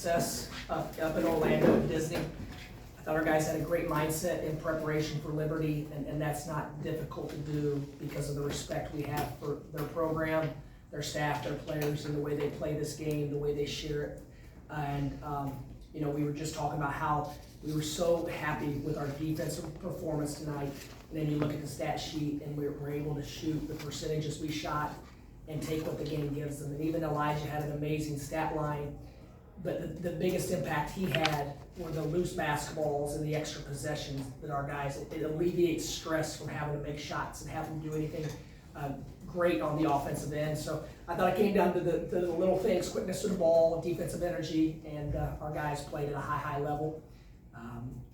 success up in Orlando at Disney. I thought our guys had a great mindset in preparation for Liberty, and that's not difficult to do because of the respect we have for their program, their staff, their players, and the way they play this game, the way they share it. And, we were just talking about how we were so happy with our defensive performance tonight. And then you look at the stat sheet, and we're able to shoot the percentages we shot and take what the game gives them. And even Elijah had an amazing stat line, but the biggest impact he had were the loose basketballs and the extra possessions that our guys, it alleviates stress from having to make shots and having to do anything great on the offensive end. So I thought it came down to the little things: quickness of the ball, defensive energy, and our guys played at a high level.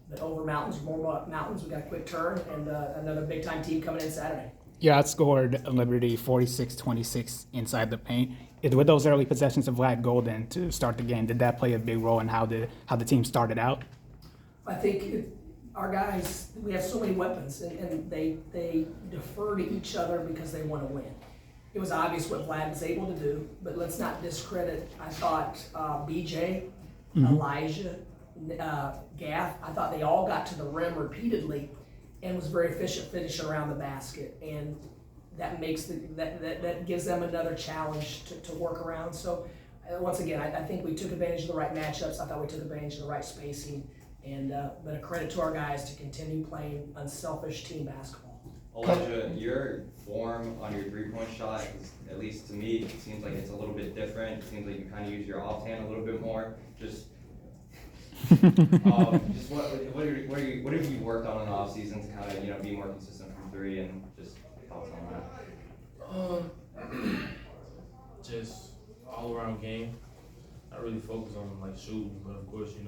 But over mountains, more mountains, we got a quick turn, and another big-time team coming in Saturday. You outscored Liberty 46-26 inside the paint. With those early possessions of Vlad Golden to start the game, did that play a big role in how the team started out? I think our guys, we have so many weapons, and they defer to each other because they want to win. It was obvious what Vlad was able to do, but let's not discredit. I thought BJ, Elijah, Gaff, I thought they all got to the rim repeatedly and was very efficient finishing around the basket, and that makes that gives them another challenge to work around. So once again, I think we took advantage of the right matchups. I thought we took advantage of the right spacing, and but a credit to our guys to continue playing unselfish team basketball. Elijah, your form on your three-point shot, is, at least to me, it seems like it's a little bit different. It seems like you kind of use your offhand a little bit more. Just what have you worked on in the off season to kind of be more consistent from three, and just thoughts on that? Just all around game. I really focus on like shooting, but of course you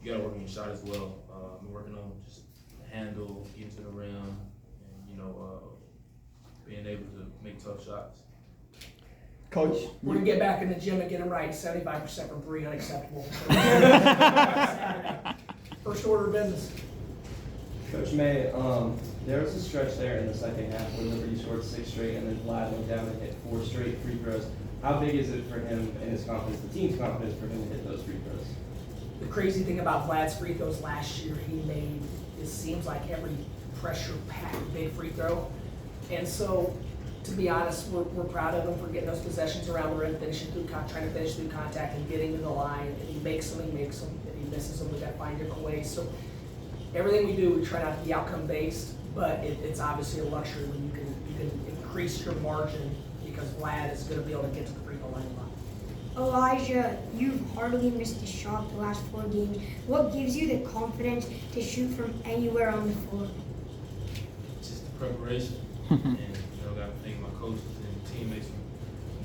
gotta work on your shot as well. I've been working on just handle, getting to the rim, and being able to make tough shots. Coach, we're gonna get back in the gym and get them right. 75% from three, unacceptable. First order of business. Coach May, there was a stretch there in the second half where Liberty scored 6 straight, and then Vlad went down and hit 4 straight free throws. How big is it for him and his confidence, the team's confidence, for him to hit those free throws? The crazy thing about Vlad's free throws last year, he made, it seems like every pressure-packed big free throw. And so, to be honest, we're proud of him for getting those possessions around the rim, finishing through, trying to finish through contact and getting to the line. And he makes them, If he misses them, we got to find different ways. So everything we do, we try not to be outcome-based, but it's obviously a luxury when you can increase your margin, because Vlad is going to be able to get to the free throw line a lot. Elijah, you've hardly missed a shot the last 4 games. What gives you the confidence to shoot from anywhere on the floor? Just the preparation, and got to thank my coaches and teammates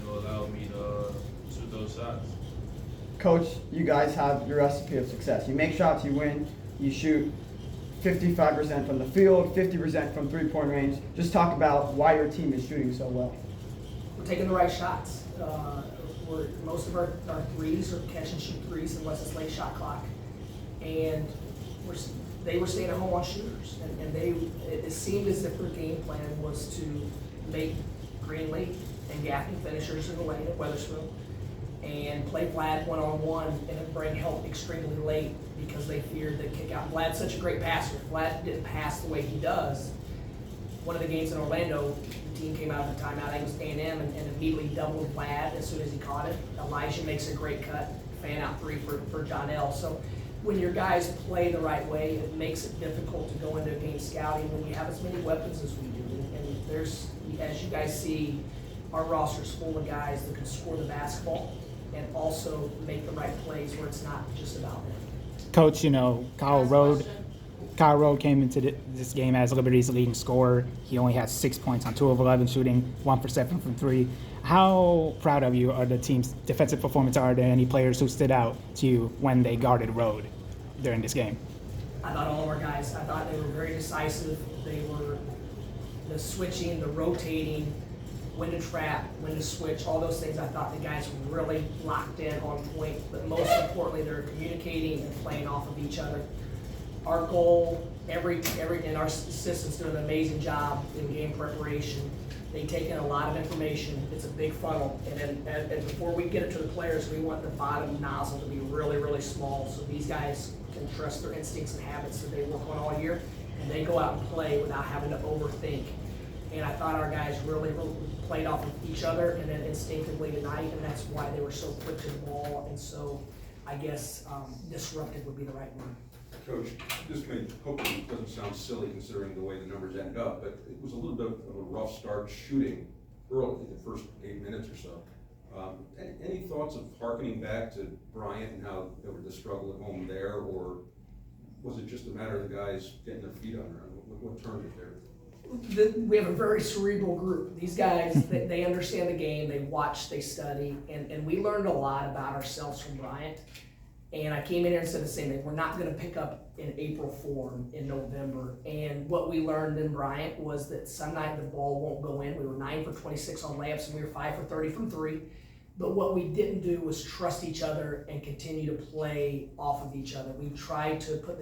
for allowing me to shoot those shots. Coach, you guys have your recipe of success. You make shots, you win. You shoot 55% from the field, 50% from three-point range. Just talk about why your team is shooting so well. We're taking the right shots. Most of our threes are catch and shoot threes unless it's late shot clock, and they were staying at home on shooters, and it seemed as if their game plan was to make Greenlee and Gaffney finishers in the lane at Weathersfield, and play Vlad one-on-one and bring help extremely late because they feared the kick out. Vlad's such a great passer. If Vlad didn't pass the way he does, one of the games in Orlando, the team came out of the timeout, I think it was A&M, and immediately doubled Vlad as soon as he caught it. Elijah makes a great cut, fan out three for John L. So when your guys play the right way, it makes it difficult to go into a game scouting when you have as many weapons as we do. And there's, as you guys see, our roster's full of guys that can score the basketball and also make the right plays where it's not just about them. Coach, Kyle Rode came into this game as Liberty's leading scorer. He only has 6 points on 2 of 11 shooting, 1 for 7 from 3. How proud of you are the team's defensive performance? Are there any players who stood out to you when they guarded Rode during this game? I thought all of our guys, I thought they were very decisive. They were the switching, the rotating, when to trap, when to switch, all those things. I thought the guys were really locked in on point, but most importantly, they're communicating and playing off of each other. Our goal, and our assistants do an amazing job in game preparation, They take in a lot of information. It's a big funnel. And then and before we get it to the players, we want the bottom nozzle to be really, really small so these guys can trust their instincts and habits that they work on all year. And they go out and play without having to overthink. And I thought our guys really played off of each other and then instinctively tonight, and that's why they were so quick to the ball and so, I guess, disruptive would be the right word. Coach, this hopefully doesn't sound silly considering the way the numbers ended up, but it was a little bit of a rough start shooting early in the first 8 minutes or so. Any thoughts of hearkening back to Bryant and how there was the struggle at home there, or was it just a matter of the guys getting their feet under them? What turned it there? We have a very cerebral group. These guys, they understand the game, they watch, they study, and we learned a lot about ourselves from Bryant. And I came in here and said the same thing. We're not going to pick up in April form in November. And what we learned in Bryant was that some night the ball won't go in. We were 9 for 26 on layups and we were 5 for 30 from 3. But what we didn't do was trust each other and continue to play off of each other. We tried to put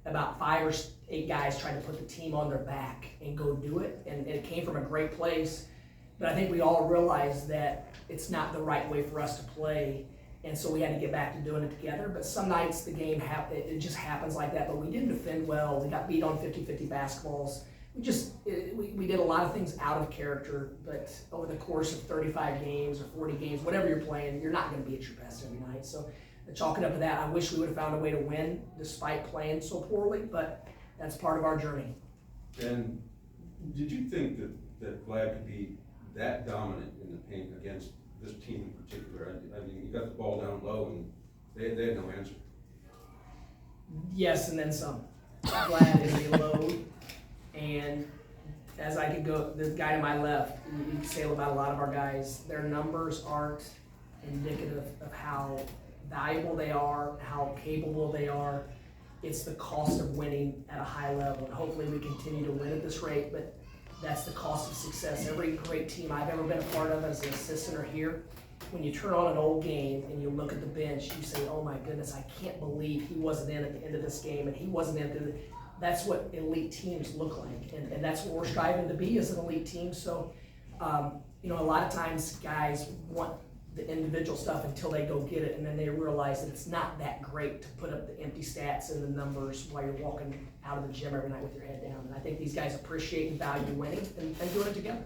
about 5 or 8 guys tried to put the team on their back and go do it. And it came from a great place. But I think we all realized that it's not the right way for us to play. And so we had to get back to doing it together. But some nights the game, it just happens like that. But we didn't defend well. We got beat on 50-50 basketballs. We did a lot of things out of character. But over the course of 35 games or 40 games, whatever you're playing, you're not going to be at your best every night. So chalk it up to that. I wish we would have found a way to win despite playing so poorly. But that's part of our journey. And did you think that Vlad could be that dominant in the paint against this team in particular? I mean, you got the ball down low and they had no answer. Yes, and then some. Vlad is a load, and as I could go, the guy to my left, you can say about a lot of our guys, their numbers aren't indicative of how valuable they are, how capable they are. It's the cost of winning at a high level, and hopefully we continue to win at this rate, but that's the cost of success. Every great team I've ever been a part of as an assistant or here, when you turn on an old game and you look at the bench, you say, oh my goodness, I can't believe he wasn't in at the end of this game and he wasn't in. That's what elite teams look like, and that's what we're striving to be as an elite team. So, a lot of times guys want the individual stuff until they go get it, and then they realize that it's not that great to put up the empty stats and the numbers while you're walking out of the gym every night with your head down. And I think these guys appreciate and value winning and doing it together.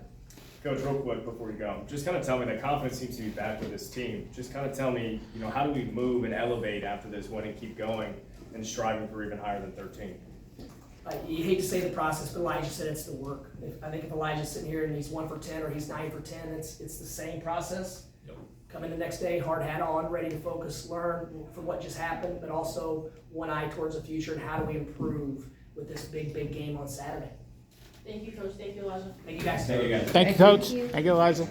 Coach, real quick before you go, just kind of tell me the confidence seems to be back with this team. Just kind of tell me, how do we move and elevate after this win and keep going and striving for even higher than 13? You hate to say the process, but Elijah said it's the work. I think if Elijah's sitting here and he's 1 for 10 or he's 9 for 10, it's the same process. Yep. Come in the next day, hard hat on, ready to focus, learn from what just happened, but also one eye towards the future and how do we improve with this big game on Saturday. Thank you, Coach. Thank you, Elijah. Thank you guys. Thank you guys. Thank you, Coach. Thank you, Elijah.